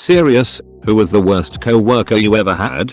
Serious? Who was the worst coworker you ever had?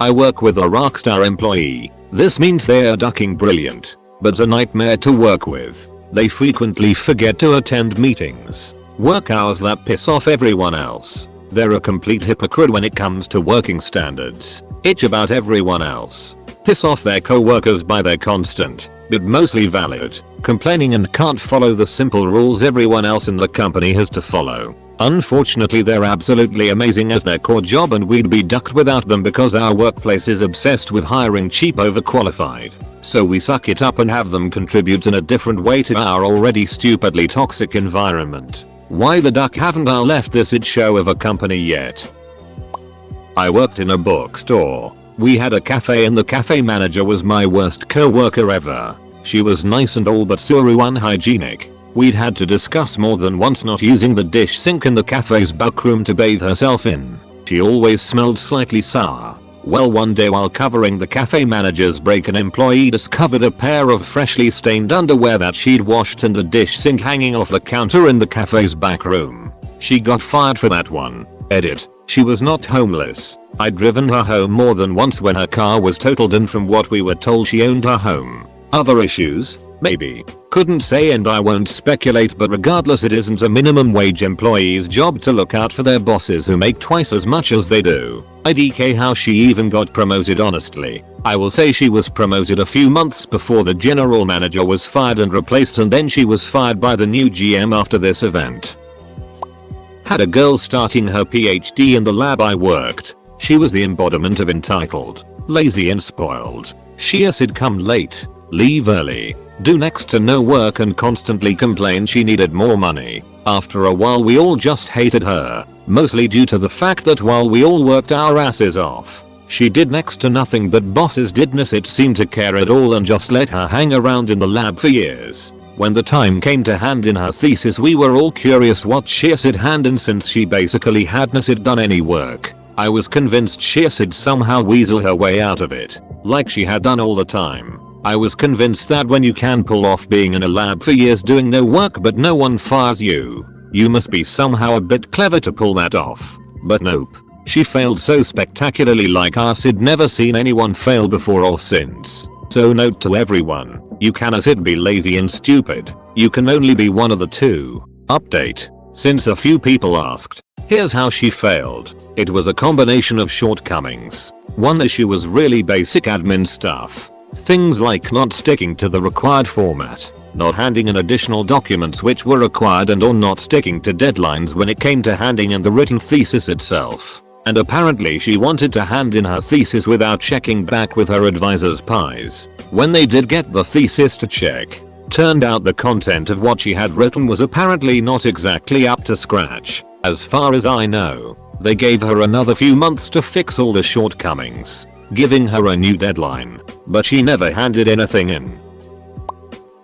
I work with a rockstar employee. This means they are ducking brilliant, but a nightmare to work with. They frequently forget to attend meetings. Work hours that piss off everyone else. They're a complete hypocrite when it comes to working standards. Itch about everyone else. Piss off their coworkers by their constant, but mostly valid, complaining and can't follow the simple rules everyone else in the company has to follow. Unfortunately, they're absolutely amazing at their core job and we'd be ducked without them because our workplace is obsessed with hiring cheap overqualified. So we suck it up and have them contribute in a different way to our already stupidly toxic environment. Why the duck haven't I left this shit show of a company yet? I worked in a bookstore. We had a cafe and the cafe manager was my worst coworker ever. She was nice and all but so unhygienic. We'd had to discuss more than once not using the dish sink in the cafe's back room to bathe herself in. She always smelled slightly sour. Well, one day while covering the cafe manager's break, an employee discovered a pair of freshly stained underwear that she'd washed in the dish sink hanging off the counter in the cafe's back room. She got fired for that one. Edit. She was not homeless. I'd driven her home more than once when her car was totaled, and from what we were told she owned her home. Other issues? Maybe. Couldn't say and I won't speculate, but regardless, it isn't a minimum wage employee's job to look out for their bosses who make twice as much as they do. IDK how she even got promoted. Honestly, I will say she was promoted a few months before the general manager was fired and replaced, and then she was fired by the new GM after this event. Had a girl starting her PhD in the lab I worked. She was the embodiment of entitled, lazy and spoiled. She said come late, leave early, do next to no work and constantly complained she needed more money. After a while we all just hated her, mostly due to the fact that while we all worked our asses off, she did next to nothing but bosses didn't seem to care at all and just let her hang around in the lab for years. When the time came to hand in her thesis, we were all curious what she had hand, and since she basically hadn't done any work, I was convinced she had somehow weasel her way out of it, like she had done all the time. I was convinced that when you can pull off being in a lab for years doing no work but no one fires you, you must be somehow a bit clever to pull that off. But nope. She failed so spectacularly, like I'd never seen anyone fail before or since. So note to everyone, you cannot be lazy and stupid. You can only be one of the two. Update. Since a few people asked, here's how she failed. It was a combination of shortcomings. One issue was really basic admin stuff. Things like not sticking to the required format, not handing in additional documents which were required, and or not sticking to deadlines when it came to handing in the written thesis itself. And apparently she wanted to hand in her thesis without checking back with her advisor's pies. When they did get the thesis to check, turned out the content of what she had written was apparently not exactly up to scratch. As far as I know, they gave her another few months to fix all the shortcomings, giving her a new deadline, but she never handed anything in.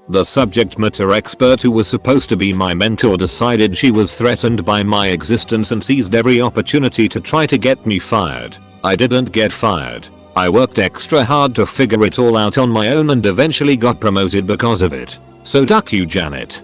The subject matter expert who was supposed to be my mentor decided she was threatened by my existence and seized every opportunity to try to get me fired. I didn't get fired. I worked extra hard to figure it all out on my own and eventually got promoted because of it. So duck you, Janet.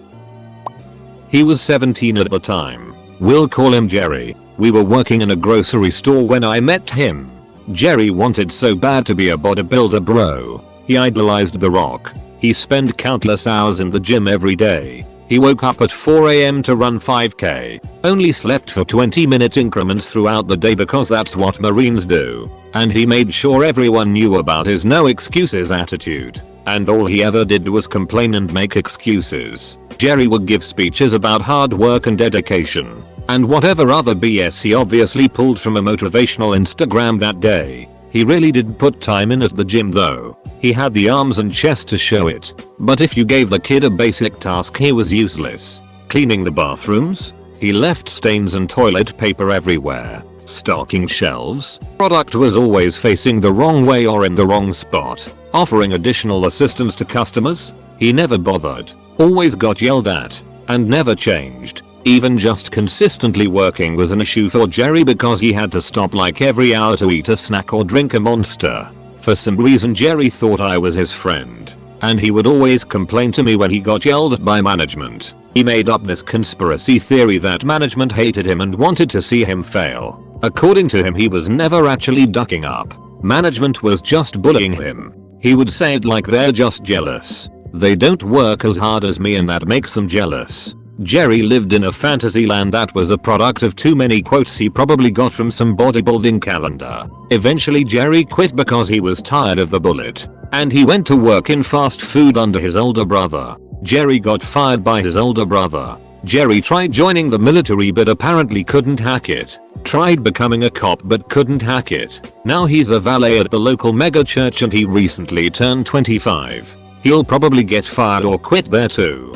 He was 17 at the time. We'll call him Jerry. We were working in a grocery store when I met him. Jerry wanted so bad to be a bodybuilder bro. He idolized The Rock. He spent countless hours in the gym every day. He woke up at 4 AM to run 5k, only slept for 20-minute increments throughout the day because that's what Marines do. And he made sure everyone knew about his no excuses attitude. And all he ever did was complain and make excuses. Jerry would give speeches about hard work and dedication, and whatever other BS he obviously pulled from a motivational Instagram that day. He really did put time in at the gym though. He had the arms and chest to show it. But if you gave the kid a basic task, he was useless. Cleaning the bathrooms? He left stains and toilet paper everywhere. Stocking shelves? Product was always facing the wrong way or in the wrong spot. Offering additional assistance to customers? He never bothered. Always got yelled at. And never changed. Even just consistently working was an issue for Jerry because he had to stop like every hour to eat a snack or drink a Monster. For some reason Jerry thought I was his friend, and he would always complain to me when he got yelled at by management. He made up this conspiracy theory that management hated him and wanted to see him fail. According to him, he was never actually ducking up. Management was just bullying him. He would say it like they're just jealous. They don't work as hard as me and that makes them jealous. Jerry lived in a fantasy land that was a product of too many quotes he probably got from some bodybuilding calendar. Eventually Jerry quit because he was tired of the bullet. And he went to work in fast food under his older brother. Jerry got fired by his older brother. Jerry tried joining the military but apparently couldn't hack it. Tried becoming a cop but couldn't hack it. Now he's a valet at the local mega church and he recently turned 25. He'll probably get fired or quit there too.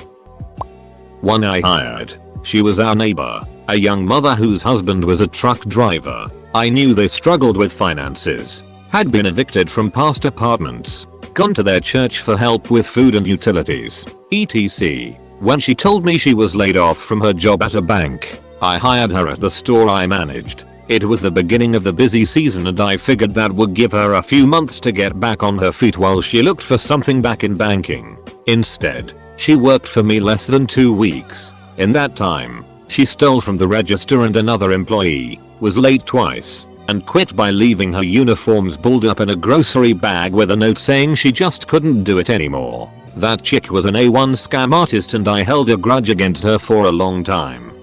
One I hired. She was our neighbor, a young mother whose husband was a truck driver. I knew they struggled with finances, had been evicted from past apartments, gone to their church for help with food and utilities, etc. When she told me she was laid off from her job at a bank, I hired her at the store I managed. It was the beginning of the busy season and I figured that would give her a few months to get back on her feet while she looked for something back in banking. Instead, she worked for me less than 2 weeks. In that time, she stole from the register and another employee, was late twice, and quit by leaving her uniforms balled up in a grocery bag with a note saying she just couldn't do it anymore. That chick was an A1 scam artist and I held a grudge against her for a long time.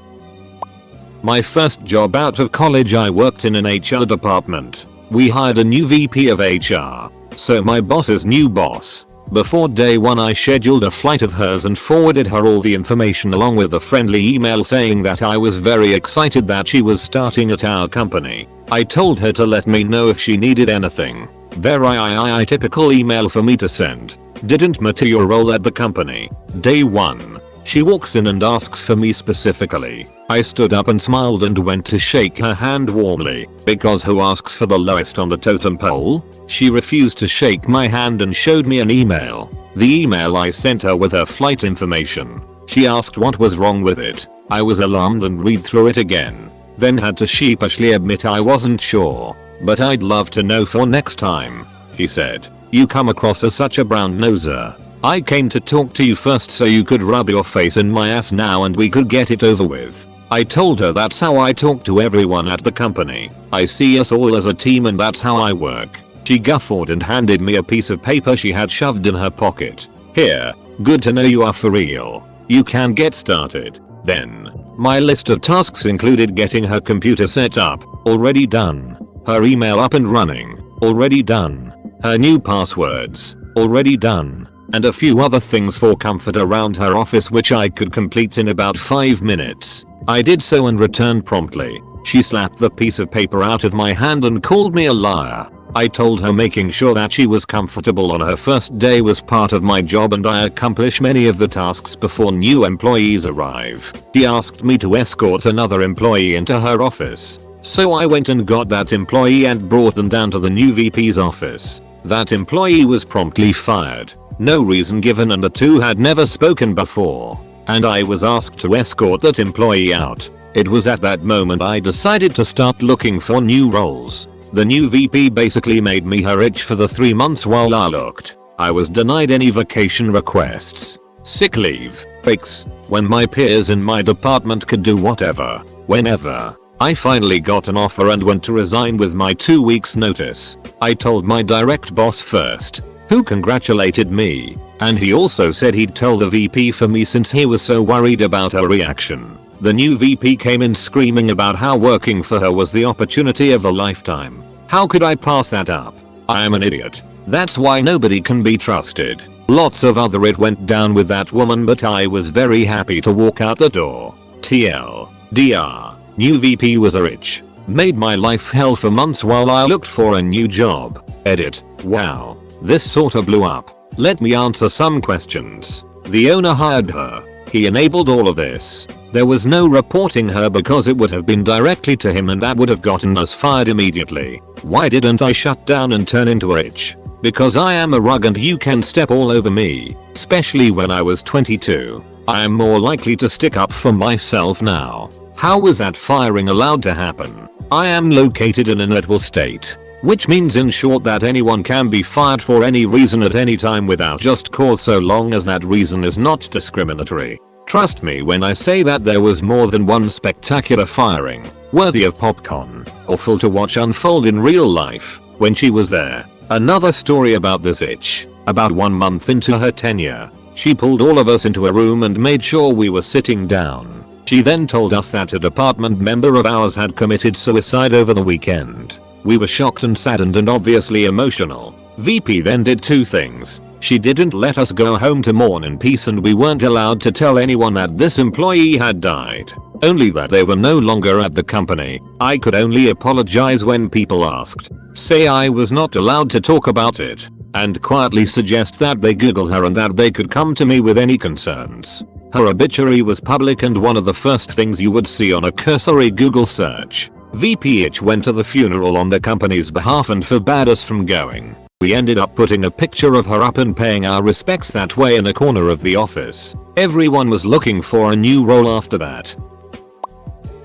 My first job out of college, I worked in an HR department. We hired a new VP of HR, so my boss's new boss. Before day one I scheduled a flight of hers and forwarded her all the information along with a friendly email saying that I was very excited that she was starting at our company. I told her to let me know if she needed anything. Very typical email for me to send. Didn't matter your role at the company. Day 1. She walks in and asks for me specifically. I stood up and smiled and went to shake her hand warmly, because who asks for the lowest on the totem pole? She refused to shake my hand and showed me an email. The email I sent her with her flight information. She asked what was wrong with it. I was alarmed and read through it again. Then had to sheepishly admit I wasn't sure. But I'd love to know for next time. She said, "You come across as such a brown noser. I came to talk to you first so you could rub your face in my ass now and we could get it over with." I told her that's how I talk to everyone at the company. I see us all as a team and that's how I work. She guffawed and handed me a piece of paper she had shoved in her pocket. "Here, good to know you are for real. You can get started." Then, my list of tasks included getting her computer set up, already done. Her email up and running, already done. Her new passwords, already done. And a few other things for comfort around her office which I could complete in about 5 minutes. I did so and returned promptly. She slapped the piece of paper out of my hand and called me a liar. I told her making sure that she was comfortable on her first day was part of my job and I accomplish many of the tasks before new employees arrive. She asked me to escort another employee into her office. So I went and got that employee and brought them down to the new VP's office. That employee was promptly fired. No reason given and the two had never spoken before. And I was asked to escort that employee out. It was at that moment I decided to start looking for new roles. The new VP basically made me her itch for the 3 months while I looked. I was denied any vacation requests, sick leave, breaks, when my peers in my department could do whatever, whenever. I finally got an offer and went to resign with my 2 weeks notice. I told my direct boss first, who congratulated me, and he also said he'd tell the VP for me since he was so worried about her reaction. The new VP came in screaming about how working for her was the opportunity of a lifetime. How could I pass that up? I am an idiot. That's why nobody can be trusted. Lots of other it went down with that woman but I was very happy to walk out the door. TLDR. New VP was a rich. Made my life hell for months while I looked for a new job. Edit. Wow. This sorta blew up. Let me answer some questions. The owner hired her. He enabled all of this. There was no reporting her because it would have been directly to him and that would have gotten us fired immediately. Why didn't I shut down and turn into a rich? Because I am a rug and you can step all over me. Especially when I was 22. I am more likely to stick up for myself now. How was that firing allowed to happen? I am located in an at-will state. Which means in short that anyone can be fired for any reason at any time without just cause so long as that reason is not discriminatory. Trust me when I say that there was more than one spectacular firing, worthy of popcorn, awful to watch unfold in real life, when she was there. Another story about this itch. About 1 month into her tenure, she pulled all of us into a room and made sure we were sitting down. She then told us that a department member of ours had committed suicide over the weekend. We were shocked and saddened and obviously emotional. VP then did two things. She didn't let us go home to mourn in peace, and we weren't allowed to tell anyone that this employee had died. Only that they were no longer at the company. I could only apologize when people asked. Say I was not allowed to talk about it. And quietly suggest that they Google her and that they could come to me with any concerns. Her obituary was public and one of the first things you would see on a cursory Google search. VPH went to the funeral on the company's behalf and forbade us from going. We ended up putting a picture of her up and paying our respects that way in a corner of the office. Everyone was looking for a new role after that.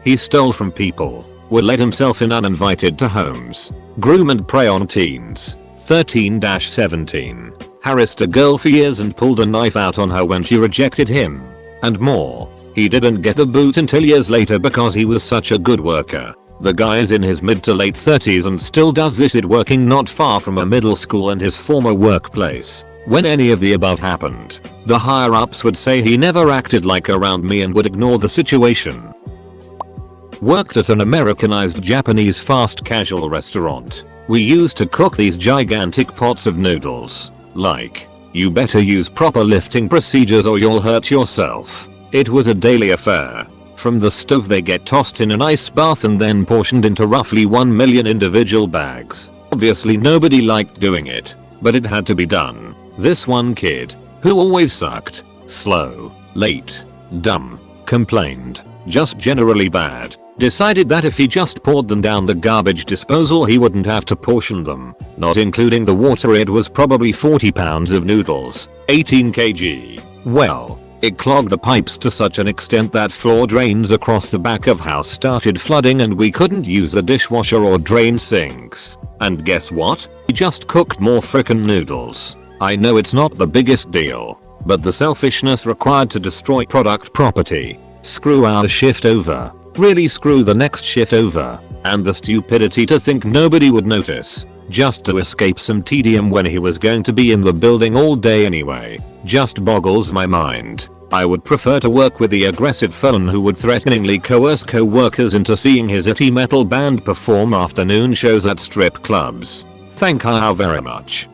He stole from people, would let himself in uninvited to homes, groom and prey on teens. 13-17. Harassed a girl for years and pulled a knife out on her when she rejected him. And more. He didn't get the boot until years later because he was such a good worker. The guy is in his mid to late 30s and still does this at working not far from a middle school and his former workplace. When any of the above happened, the higher ups would say he never acted like around me and would ignore the situation. Worked at an Americanized Japanese fast casual restaurant. We used to cook these gigantic pots of noodles. Like, you better use proper lifting procedures or you'll hurt yourself. It was a daily affair. From the stove they get tossed in an ice bath and then portioned into roughly 1 million individual bags. Obviously nobody liked doing it, but it had to be done. This one kid, who always sucked, slow, late, dumb, complained, just generally bad, decided that if he just poured them down the garbage disposal he wouldn't have to portion them. Not including the water, it was probably 40 pounds of noodles, 18 kg. Well, it clogged the pipes to such an extent that floor drains across the back of house started flooding and we couldn't use the dishwasher or drain sinks. And guess what? He just cooked more frickin' noodles. I know it's not the biggest deal, but the selfishness required to destroy product property, screw our shift over, really screw the next shift over, and the stupidity to think nobody would notice, just to escape some tedium when he was going to be in the building all day anyway, just boggles my mind. I would prefer to work with the aggressive felon who would threateningly coerce co-workers into seeing his itty metal band perform afternoon shows at strip clubs. Thank you very much.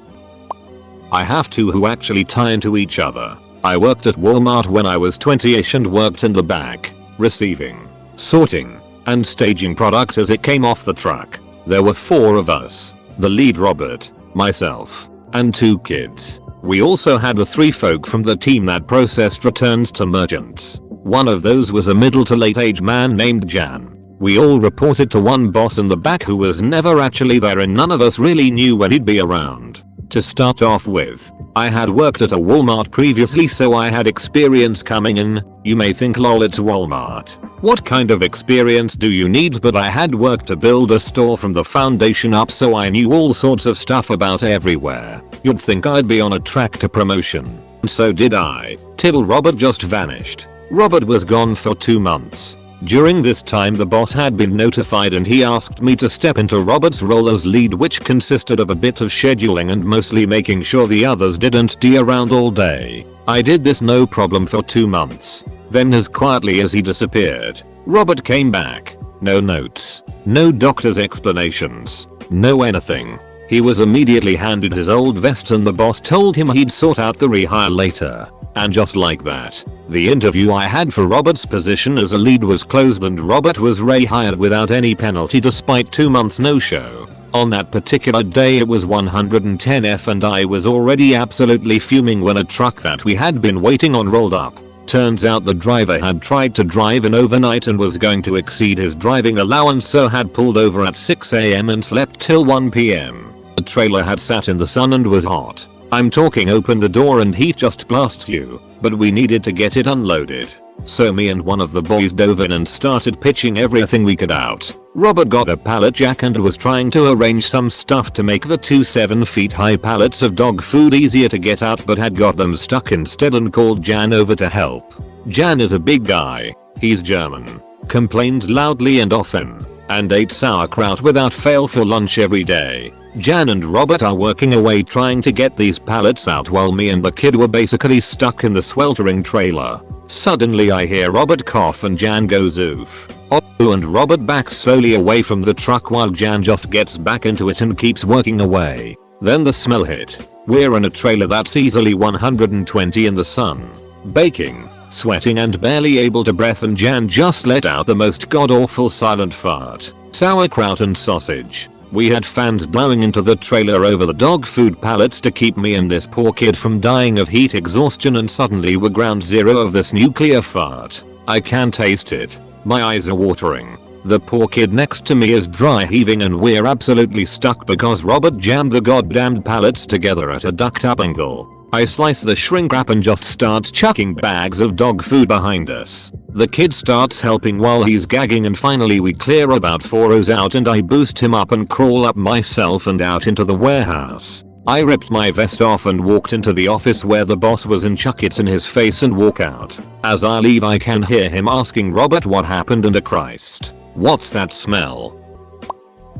I have two who actually tie into each other. I worked at Walmart when I was 20ish and worked in the back, receiving, sorting, and staging product as it came off the truck. There were 4 of us. The lead Robert, myself, and 2 kids. We also had the 3 folk from the team that processed returns to merchants. One of those was a middle to late age man named Jan. We all reported to one boss in the back who was never actually there and none of us really knew when he'd be around. To start off with, I had worked at a Walmart previously, so I had experience coming in. You may think lol, it's Walmart. What kind of experience do you need? But I had worked to build a store from the foundation up, so I knew all sorts of stuff about everywhere. You'd think I'd be on a track to promotion. And so did I. Till Robert just vanished. Robert was gone for 2 months. During this time the boss had been notified and he asked me to step into Robert's role as lead, which consisted of a bit of scheduling and mostly making sure the others didn't d around all day. I did this no problem for 2 months. Then as quietly as he disappeared, Robert came back. No notes, no doctor's explanations, no anything. He was immediately handed his old vest and the boss told him he'd sort out the rehire later. And just like that, the interview I had for Robert's position as a lead was closed and Robert was rehired without any penalty despite 2 months no show. On that particular day it was 110F and I was already absolutely fuming when a truck that we had been waiting on rolled up. Turns out the driver had tried to drive in overnight and was going to exceed his driving allowance, so had pulled over at 6 AM and slept till 1 PM. The trailer had sat in the sun and was hot. I'm talking open the door and heat just blasts you, but we needed to get it unloaded. So me and one of the boys dove in and started pitching everything we could out. Robert got a pallet jack and was trying to arrange some stuff to make the 2 7-feet high pallets of dog food easier to get out, but had got them stuck instead and called Jan over to help. Jan is a big guy. He's German. Complained loudly and often. And ate sauerkraut without fail for lunch every day. Jan and Robert are working away trying to get these pallets out while me and the kid were basically stuck in the sweltering trailer. Suddenly I hear Robert cough and Jan goes oof. Oh, and Robert backs slowly away from the truck while Jan just gets back into it and keeps working away. Then the smell hit. We're in a trailer that's easily 120 in the sun. Baking, sweating and barely able to breathe, and Jan just let out the most god-awful silent fart. Sauerkraut and sausage. We had fans blowing into the trailer over the dog food pallets to keep me and this poor kid from dying of heat exhaustion, and suddenly we're ground zero of this nuclear fart. I can taste it. My eyes are watering. The poor kid next to me is dry heaving and we're absolutely stuck because Robert jammed the goddamned pallets together at a ducked up angle. I slice the shrink wrap and just start chucking bags of dog food behind us. The kid starts helping while he's gagging, and finally we clear about 4 rows out and I boost him up and crawl up myself and out into the warehouse. I ripped my vest off and walked into the office where the boss was, and chuck it in his face and walk out. As I leave I can hear him asking Robert what happened and Christ, what's that smell?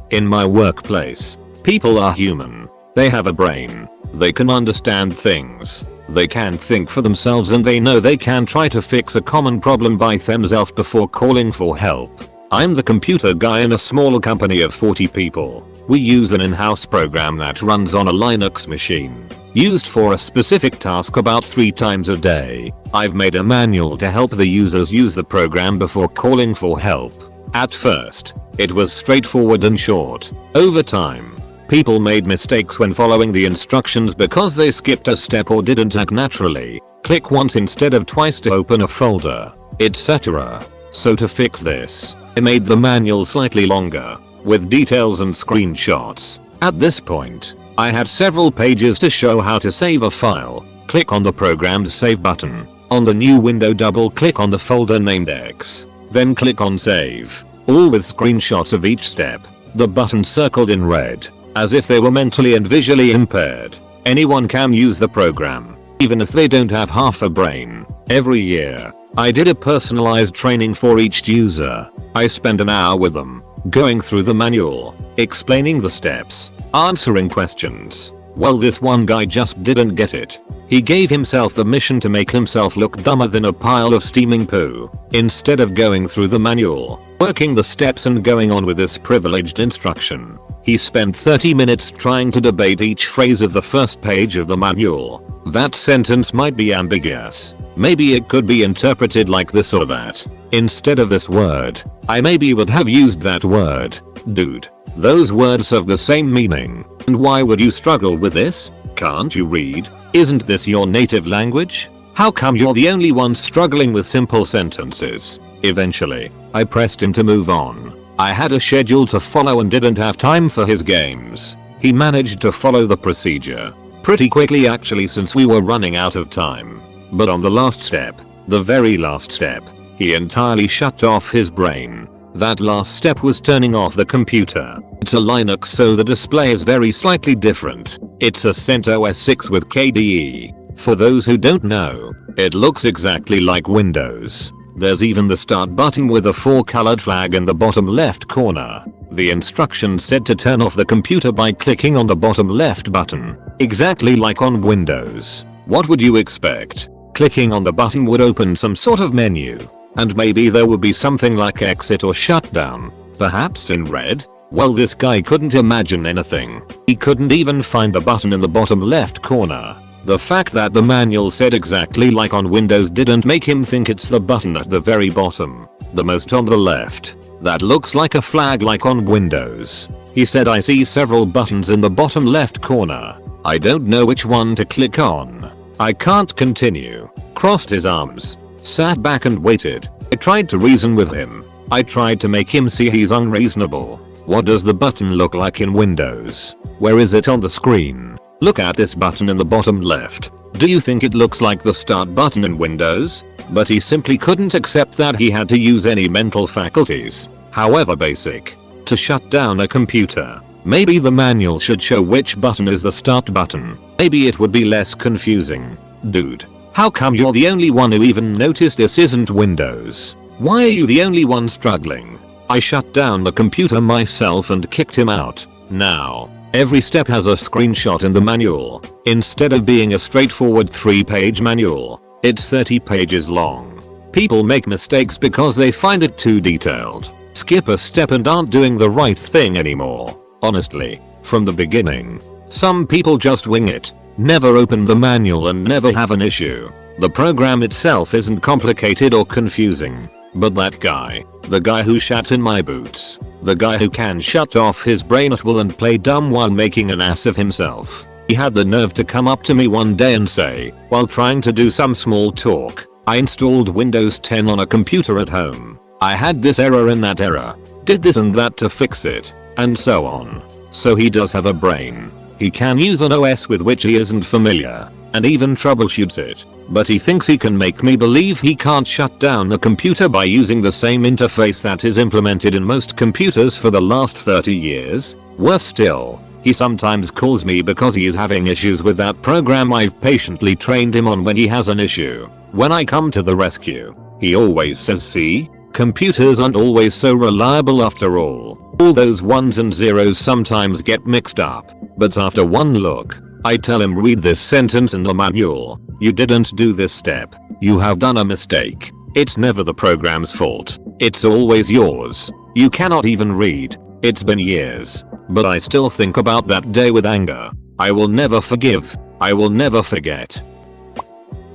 In my workplace, people are human. They have a brain. They can understand things. They can think for themselves, and they know they can try to fix a common problem by themselves before calling for help. I'm the computer guy in a small company of 40 people. We use an in-house program that runs on a Linux machine, used for a specific task about 3 times a day. I've made a manual to help the users use the program before calling for help. At first, it was straightforward and short. Over time, people made mistakes when following the instructions because they skipped a step or didn't act naturally, click once instead of twice to open a folder, etc. So to fix this, I made the manual slightly longer, with details and screenshots. At this point, I had several pages to show how to save a file. Click on the program's save button. On the new window double click on the folder named X. Then click on save. All with screenshots of each step. The button circled in red, as if they were mentally and visually impaired. Anyone can use the program, even if they don't have half a brain. Every year, I did a personalized training for each user. I spent an hour with them, going through the manual, explaining the steps, answering questions. Well, this one guy just didn't get it. He gave himself the mission to make himself look dumber than a pile of steaming poo. Instead of going through the manual, working the steps and going on with this privileged instruction, he spent 30 minutes trying to debate each phrase of the first page of the manual. That sentence might be ambiguous. Maybe it could be interpreted like this or that. Instead of this word, I maybe would have used that word. Dude, those words have the same meaning. And why would you struggle with this? Can't you read? Isn't this your native language? How come you're the only one struggling with simple sentences? Eventually, I pressed him to move on. I had a schedule to follow and didn't have time for his games. He managed to follow the procedure pretty quickly actually, since we were running out of time. But on the last step, the very last step, he entirely shut off his brain. That last step was turning off the computer. It's a Linux, so the display is very slightly different. It's a CentOS 6 with KDE. For those who don't know, it looks exactly like Windows. There's even the start button with a 4-colored flag in the bottom left corner. The instructions said to turn off the computer by clicking on the bottom left button, exactly like on Windows. What would you expect? Clicking on the button would open some sort of menu, and maybe there would be something like exit or shutdown, perhaps in red. Well, this guy couldn't imagine anything. He couldn't even find the button in the bottom left corner. The fact that the manual said exactly like on Windows didn't make him think it's the button at the very bottom, the most on the left, that looks like a flag like on Windows. He said, I see several buttons in the bottom left corner. I don't know which one to click on. I can't continue. Crossed his arms, sat back and waited. I tried to reason with him. I tried to make him see he's unreasonable. What does the button look like in Windows? Where is it on the screen? Look at this button in the bottom left. Do you think it looks like the start button in Windows? But he simply couldn't accept that he had to use any mental faculties, however basic, to shut down a computer. Maybe the manual should show which button is the start button. Maybe it would be less confusing. Dude, How come you're the only one who even noticed this isn't Windows? Why are you the only one struggling? I shut down the computer myself and kicked him out. Now, every step has a screenshot in the manual. Instead of being a straightforward 3-page manual, it's 30 pages long. People make mistakes because they find it too detailed, skip a step and aren't doing the right thing anymore. Honestly, from the beginning, some people just wing it, never open the manual and never have an issue. The program itself isn't complicated or confusing. But that guy, the guy who shat in my boots, the guy who can shut off his brain at will and play dumb while making an ass of himself. He had the nerve to come up to me one day and say, while trying to do some small talk, I installed Windows 10 on a computer at home. I had this error in that error, did this and that to fix it, and so on. So he does have a brain. He can use an OS with which he isn't familiar, and even troubleshoots it. But he thinks he can make me believe he can't shut down a computer by using the same interface that is implemented in most computers for the last 30 years. Worse still, he sometimes calls me because he is having issues with that program I've patiently trained him on when he has an issue. When I come to the rescue, he always says, see, computers aren't always so reliable after all. All those ones and zeros sometimes get mixed up. But after one look, I tell him, read this sentence in the manual. You didn't do this step. You have done a mistake. It's never the program's fault. It's always yours. You cannot even read. It's been years. But I still think about that day with anger. I will never forgive. I will never forget.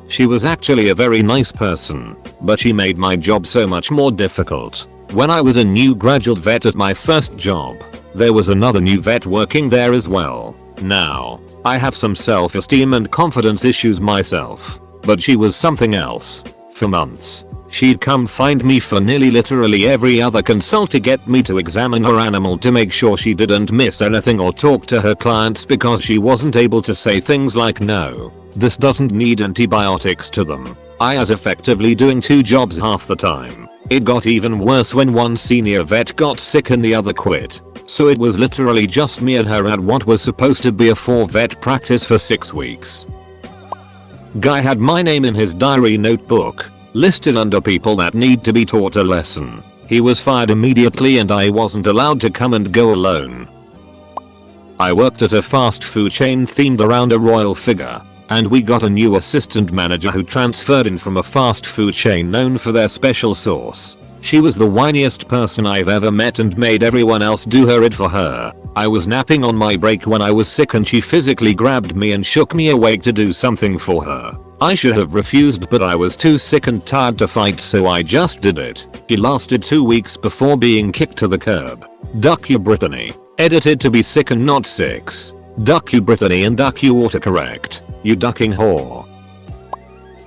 She was actually a very nice person, but she made my job so much more difficult. When I was a new graduate vet at my first job, there was another new vet working there as well. Now, I have some self-esteem and confidence issues myself, but she was something else. For months, she'd come find me for nearly literally every other consult to get me to examine her animal to make sure she didn't miss anything or talk to her clients because she wasn't able to say things like, no, this doesn't need antibiotics to them. I was effectively doing 2 jobs half the time. It got even worse when one senior vet got sick and the other quit. So it was literally just me and her at what was supposed to be a 4-vet practice for 6 weeks. Guy had my name in his diary notebook, listed under people that need to be taught a lesson. He was fired immediately and I wasn't allowed to come and go alone. I worked at a fast food chain themed around a royal figure, and we got a new assistant manager who transferred in from a fast food chain known for their special sauce. She was the whiniest person I've ever met and made everyone else do her id for her. I was napping on my break when I was sick and she physically grabbed me and shook me awake to do something for her. I should have refused, but I was too sick and tired to fight, so I just did it. She lasted 2 weeks before being kicked to the curb. Duck you, Brittany. Edited to be sick and not 6. Duck you, Brittany, and duck you autocorrect. You ducking whore.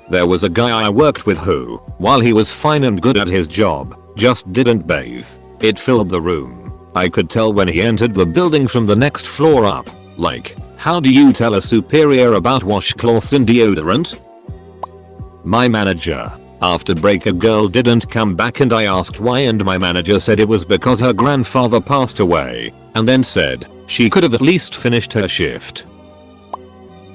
There was a guy I worked with who, while he was fine and good at his job, just didn't bathe. It filled the room. I could tell when he entered the building from the next floor up. Like, how do you tell a superior about washcloths and deodorant? My manager. After break, a girl didn't come back and I asked why, and my manager said it was because her grandfather passed away, and then said she could have at least finished her shift.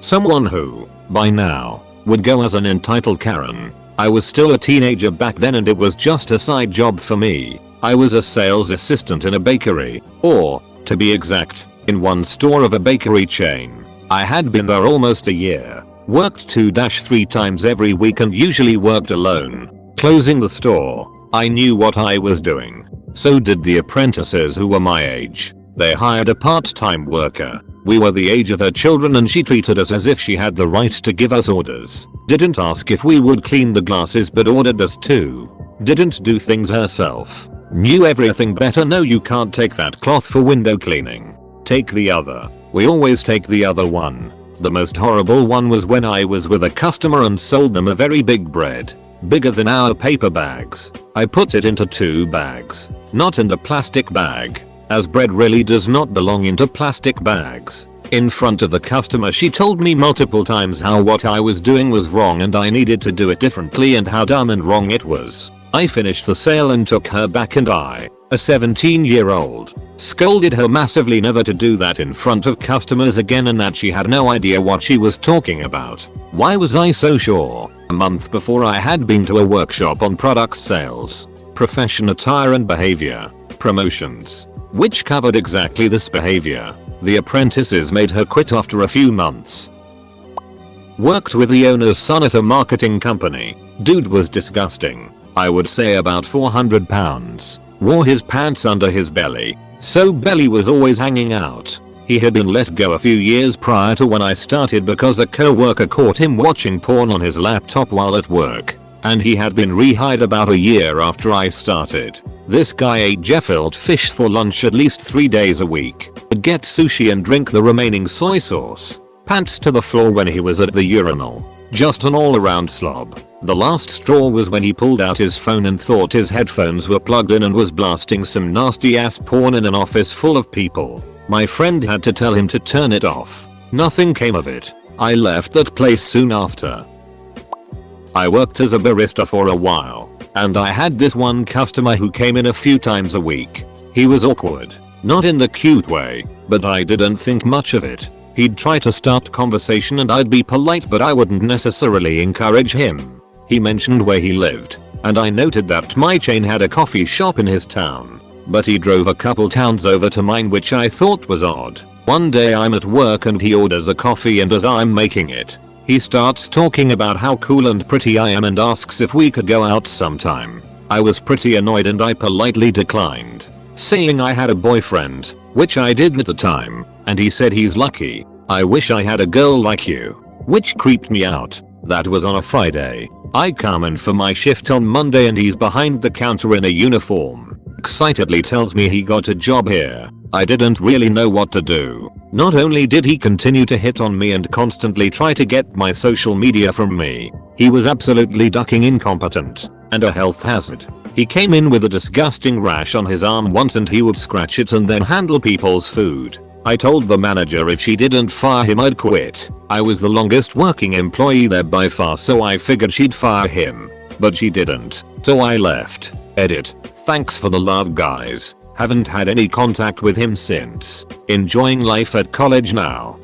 Someone who, by now, would go as an entitled Karen. I was still a teenager back then and it was just a side job for me. I was a sales assistant in a bakery, or, to be exact, in one store of a bakery chain. I had been there almost a year, worked 2-3 times every week and usually worked alone. Closing the store, I knew what I was doing. So did the apprentices who were my age. They hired a part-time worker. We were the age of her children and she treated us as if she had the right to give us orders. Didn't ask if we would clean the glasses but ordered us to. Didn't do things herself. Knew everything better. No, you can't take that cloth for window cleaning. Take the other. We always take the other one. The most horrible one was when I was with a customer and sold them a very big bread. Bigger than our paper bags. I put it into 2 bags. Not in the plastic bag, as bread really does not belong into plastic bags. In front of the customer she told me multiple times how what I was doing was wrong and I needed to do it differently and how dumb and wrong it was. I finished the sale and took her back and I, a 17-year-old, Scolded her massively never to do that in front of customers again and that she had no idea what she was talking about. Why was I so sure? A month before I had been to a workshop on product sales, profession attire and behavior, promotions, which covered exactly this behavior. The apprentices made her quit after a few months. Worked with the owner's son at a marketing company. Dude was disgusting. I would say about 400 pounds. Wore his pants under his belly, so belly was always hanging out. He had been let go a few years prior to when I started because a coworker caught him watching porn on his laptop while at work, and he had been rehired about a year after I started. This guy ate gefilte fish for lunch at least 3 days a week, would get sushi and drink the remaining soy sauce. Pants to the floor when he was at the urinal. Just an all-around slob. The last straw was when he pulled out his phone and thought his headphones were plugged in and was blasting some nasty ass porn in an office full of people. My friend had to tell him to turn it off. Nothing came of it. I left that place soon after. I worked as a barista for a while, and I had this one customer who came in a few times a week. He was awkward. Not in the cute way, but I didn't think much of it. He'd try to start conversation and I'd be polite, but I wouldn't necessarily encourage him. He mentioned where he lived, and I noted that my chain had a coffee shop in his town, but he drove a couple towns over to mine, which I thought was odd. One day I'm at work and he orders a coffee, and as I'm making it, he starts talking about how cool and pretty I am and asks if we could go out sometime. I was pretty annoyed and I politely declined, saying I had a boyfriend, which I did at the time, and he said he's lucky. I wish I had a girl like you, which creeped me out. That was on a Friday. I come in for my shift on Monday and he's behind the counter in a uniform. Excitedly tells me he got a job here. I didn't really know what to do. Not only did he continue to hit on me and constantly try to get my social media from me, he was absolutely ducking incompetent and a health hazard. He came in with a disgusting rash on his arm once and he would scratch it and then handle people's food. I told the manager if she didn't fire him I'd quit. I was the longest working employee there by far, so I figured she'd fire him. But she didn't. So I left. Edit. Thanks for the love, guys. Haven't had any contact with him since. Enjoying life at college now.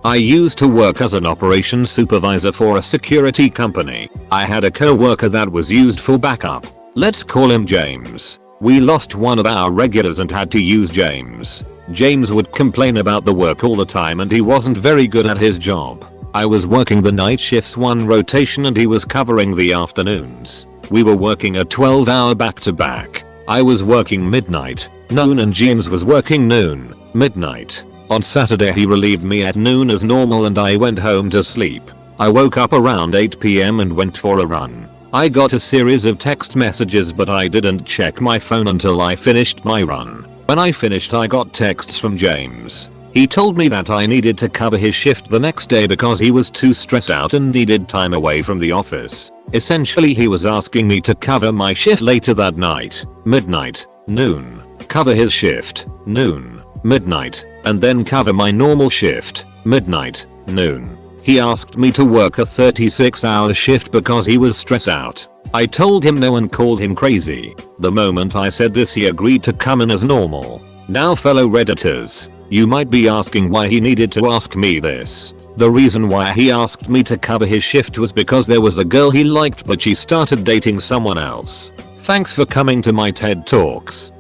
I used to work as an operations supervisor for a security company. I had a coworker that was used for backup. Let's call him James. We lost one of our regulars and had to use James. James would complain about the work all the time and he wasn't very good at his job. I was working the night shifts one rotation and he was covering the afternoons. We were working a 12-hour back-to-back. I was working midnight, noon, and James was working noon, midnight. On Saturday he relieved me at noon as normal and I went home to sleep. I woke up around 8 PM and went for a run. I got a series of text messages but I didn't check my phone until I finished my run. When I finished I got texts from James. He told me that I needed to cover his shift the next day because he was too stressed out and needed time away from the office. Essentially he was asking me to cover my shift later that night, midnight, noon, cover his shift, noon, midnight, and then cover my normal shift, midnight, noon. He asked me to work a 36-hour shift because he was stressed out. I told him no and called him crazy. The moment I said this he agreed to come in as normal. Now fellow redditors, you might be asking why he needed to ask me this. The reason why he asked me to cover his shift was because there was a girl he liked but she started dating someone else. Thanks for coming to my TED Talks.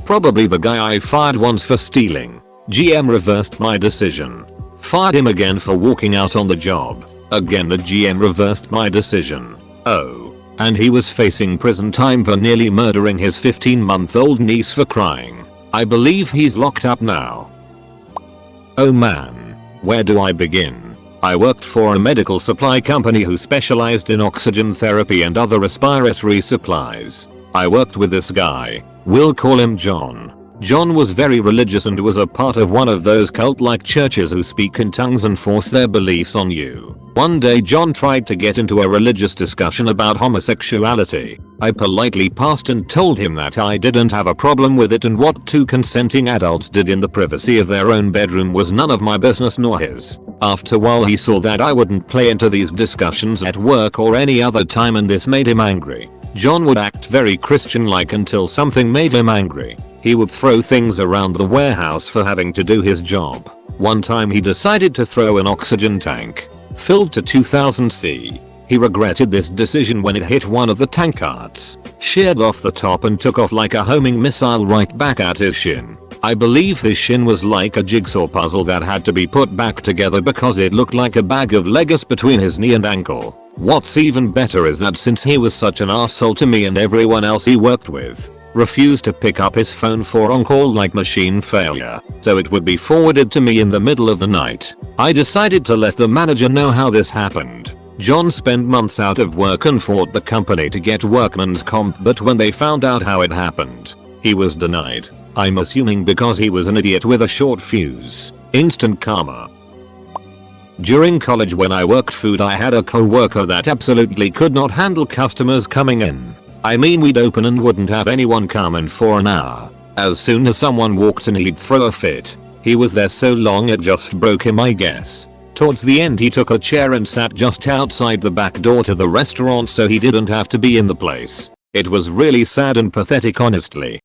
Probably the guy I fired once for stealing. GM reversed my decision. Fired him again for walking out on the job. Again the GM reversed my decision. Oh, and he was facing prison time for nearly murdering his 15-month-old niece for crying. I believe he's locked up now. Oh man, where do I begin? I worked for a medical supply company who specialized in oxygen therapy and other respiratory supplies. I worked with this guy. We'll call him John. John was very religious and was a part of one of those cult-like churches who speak in tongues and force their beliefs on you. One day John tried to get into a religious discussion about homosexuality. I politely passed and told him that I didn't have a problem with it and what two consenting adults did in the privacy of their own bedroom was none of my business nor his. After a while he saw that I wouldn't play into these discussions at work or any other time and this made him angry. John would act very Christian-like until something made him angry. He would throw things around the warehouse for having to do his job. One time he decided to throw an oxygen tank filled to 2000 C. He regretted this decision when it hit one of the tank carts, sheared off the top and took off like a homing missile right back at his shin. I believe his shin was like a jigsaw puzzle that had to be put back together because it looked like a bag of Legos between his knee and ankle. What's even better is that since he was such an asshole to me and everyone else he worked with, refused to pick up his phone for on-call like machine failure, so it would be forwarded to me in the middle of the night. I decided to let the manager know how this happened. John spent months out of work and fought the company to get workman's comp, but when they found out how it happened, he was denied. I'm assuming because he was an idiot with a short fuse. Instant karma. During college when I worked food, I had a coworker that absolutely could not handle customers coming in. I mean, we'd open and wouldn't have anyone come in for an hour. As soon as someone walked in he'd throw a fit. He was there so long it just broke him, I guess. Towards the end he took a chair and sat just outside the back door to the restaurant so he didn't have to be in the place. It was really sad and pathetic, honestly.